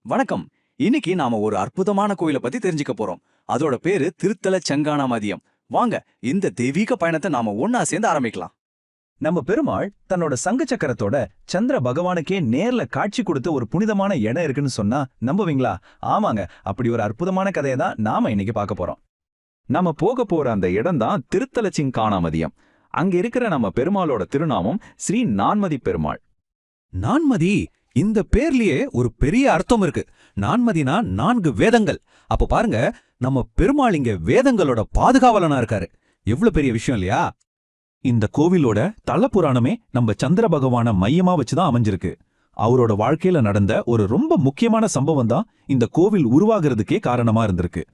வணக்கம். இன்னைக்கு நாம ஒரு அற்புதமான கோயிலை பத்தி தெரிஞ்சுக்க போறோம். அதோட பேரு திருத்தல செங்கானாமதியம். வாங்க இந்த தெய்வீக பயணத்தை நாம ஒன்னா சேர்ந்து ஆரம்பிக்கலாம். நம்ம பெருமாள் தன்னோட சங்கு சக்கரத்தோட சந்திர பகவானுக்கே நேர்ல காட்சி கொடுத்த ஒரு புனிதமான இடம் இருக்குன்னு சொன்னா நம்புவீங்களா? ஆமாங்க, அப்படி ஒரு அற்புதமான கதையை தான் நாம இன்னைக்கு பார்க்க போறோம். நம்ம போக போற அந்த இடம் தான் திருத்தல செங்கானாமதியம். அங்க இருக்கிற நம்ம பெருமாளோட திருநாமம் ஸ்ரீ நான்மதி பெருமாள். நான்மதி, இந்த பேர்லயே ஒரு பெரிய அர்த்தம் இருக்கு. நான்மதினா 4 வேதங்கள். அப்ப பாருங்க, நம்ம பெருமாள் இங்க வேதங்களோட பாதுகாவலனா இருக்காரு. எவ்வளவு பெரிய விஷயம் இல்லையா? இந்த கோவிலோட தல புராணமே நம்ம சந்திர பகவான மையமா வச்சுதான் அமைஞ்சிருக்கு. அவரோட வாழ்க்கையில நடந்த ஒரு ரொம்ப முக்கியமான சம்பவம் தான் இந்த கோவில் உருவாகிறதுக்கே காரணமா இருந்திருக்கு.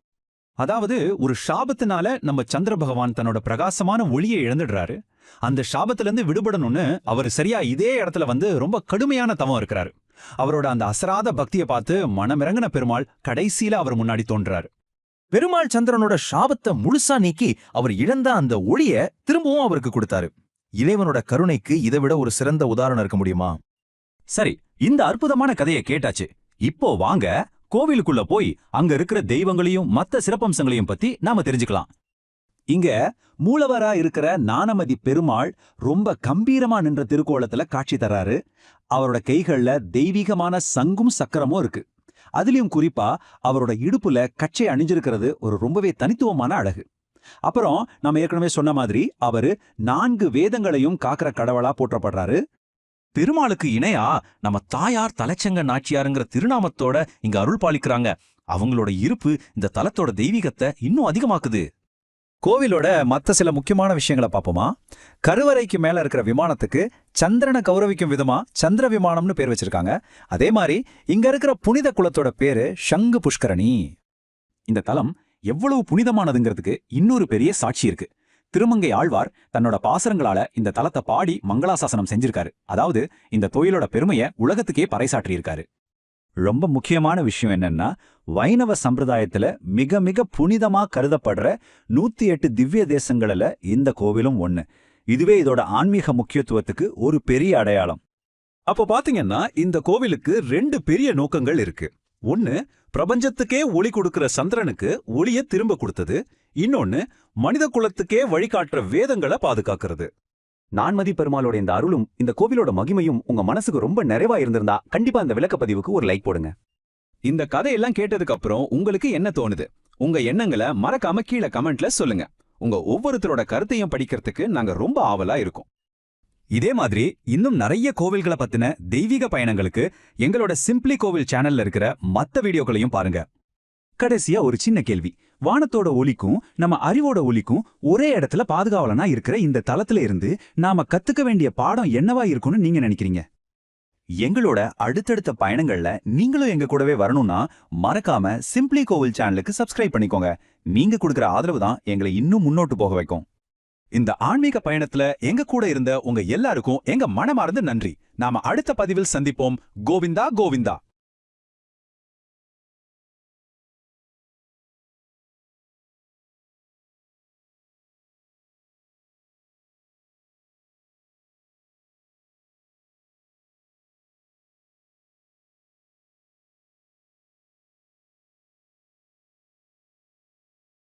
அதாவது ஒரு சாபத்தினால நம்ம சந்திர பகவான் தன்னோட பிரகாசமான ஒளியை இழந்துடுறாரு. அந்த சாபத்திலிருந்து விடுபடணும்னு அவர் சரியா இதே இடத்துல வந்து ரொம்ப கடுமையான தவம் இருக்கிறாரு. அவரோட அந்த அசராத பக்தியை பார்த்து மனமிறங்கின பெருமாள் கடைசியில அவர் முன்னாடி தோன்றாரு. பெருமாள் சந்திரனோட சாபத்தை முழுசா நீக்கி அவர் இழந்த அந்த ஒளிய திரும்பவும் அவருக்கு கொடுத்தாரு. இறைவனோட கருணைக்கு இதை விட ஒரு சிறந்த உதாரணம் இருக்க முடியுமா? சரி, இந்த அற்புதமான கதையை கேட்டாச்சு. இப்போ வாங்க கோவிலுக்குள்ள போய் அங்க இருக்கிற தெய்வங்களையும் மத்த சிறப்பம்சங்களையும் பத்தி நாம தெரிஞ்சுக்கலாம். இங்க மூலவரா இருக்கிற நானமதி பெருமாள் ரொம்ப கம்பீரமா நின்ற திருக்கோலத்துல காட்சி தர்றாரு. அவரோட கைகள்ல தெய்வீகமான சங்கும் சக்கரமும் இருக்கு. அதுலயும் குறிப்பா அவரோட இடுப்புல கச்சை அணிஞ்சிருக்கிறது ஒரு ரொம்பவே தனித்துவமான அழகு. அப்புறம் நம்ம ஏற்கனவே சொன்ன மாதிரி அவரு 4 வேதங்களையும் காக்கிற கடவுளா போற்றப்படுறாரு. பெருமாளுக்கு இணையா நம்ம தாயார் தலைச்செங்க நாச்சியாருங்கிற திருநாமத்தோட இங்க அருள் பாலிக்கிறாங்க. அவங்களோட இருப்பு இந்த தலத்தோட தெய்வீகத்தை இன்னும் அதிகமாக்குது. கோவிலோட மத்த சில முக்கியமான விஷயங்களை பார்ப்போமா? கருவறைக்கு மேல இருக்கிற விமானத்துக்கு சந்திரனை கௌரவிக்கும் விதமா சந்திர விமானம்னு பேர் வச்சிருக்காங்க. அதே மாதிரி இங்க இருக்கிற புனித குலத்தோட பேரு சங்கு புஷ்கரணி. இந்த தலம் எவ்வளவு புனிதமானதுங்கிறதுக்கு இன்னொரு பெரிய சாட்சி இருக்கு. திருமங்கை ஆழ்வார் தன்னோட பாசரங்களால இந்த தலத்தை பாடி மங்களாசாசனம் செஞ்சிருக்காரு. அதாவது இந்த கோயிலோட பெருமையை உலகத்துக்கே பறைசாற்றியிருக்காரு. ரொம்ப முக்கியமான விஷயம் என்னன்னா, வைணவ சம்பிரதாயத்துல மிக மிக புனிதமா கருதப்படுற 108 திவ்ய தேசங்கள்ல இந்த கோவிலும் ஒண்ணு. இதுவே இதோட ஆன்மீக முக்கியத்துவத்துக்கு ஒரு பெரிய அடையாளம். அப்போ பாத்தீங்கன்னா இந்த கோவிலுக்கு 2 பெரிய நோக்கங்கள் இருக்கு. ஒன்னு, பிரபஞ்சத்துக்கே ஒளி கொடுக்கிற சந்திரனுக்கு ஒளிய திரும்ப கொடுத்தது. இன்னொன்னு, மனித குலத்துக்கே வழிகாட்டுற வேதங்களை பாதுகாக்கிறது. நான்மதி பெருமாளோட இந்த அருளும் இந்த கோவிலோட மகிமையும் உங்க மனசுக்கு ரொம்ப நிறைவா இருந்திருந்தா கண்டிப்பா இந்த விளக்கப்பதிவுக்கு ஒரு லைக் போடுங்க. இந்த கதையெல்லாம் கேட்டதுக்கு அப்புறம் உங்களுக்கு என்ன தோணுது? உங்க எண்ணங்களை மறக்காம கீழே கமெண்ட்ல சொல்லுங்க. உங்க ஒவ்வொருத்தரோட கருத்தையும் படிக்கிறதுக்கு நாங்க ரொம்ப ஆவலா இருக்கோம். இதே மாதிரி இன்னும் நிறைய கோவில்களை பத்தின தெய்வீக பயணங்களுக்கு எங்களோட சிம்பிளி கோவில் சேனல்ல இருக்கிற மத்த வீடியோக்களையும் பாருங்க. கடைசியா ஒரு சின்ன கேள்வி. வானத்தோட ஒலிக்கும் நம்ம அறிவோட ஒலிக்கும் ஒரே இடத்துல பாதுகாவலனா இருக்கிற இந்த தலத்துல இருந்து நாம கத்துக்க வேண்டிய பாடம் என்னவா இருக்கும்னு நீங்க நினைக்கிறீங்க? எங்களோட அடுத்தடுத்த பயணங்கள்ல நீங்களும் எங்க கூடவே வரணும்னா மறக்காம சிம்பிளி கோவில் சேனலுக்கு சப்ஸ்கிரைப் பண்ணிக்கோங்க. நீங்க கொடுக்குற ஆதரவு தான் எங்களை இன்னும் முன்னோட்டு போக வைக்கும். இந்த ஆன்மீக பயணத்துல எங்க கூட இருந்த உங்க எல்லாருக்கும் எங்க மனமார்ந்த நன்றி. நாம அடுத்த பதிவில் சந்திப்போம். கோவிந்தா கோவிந்தா.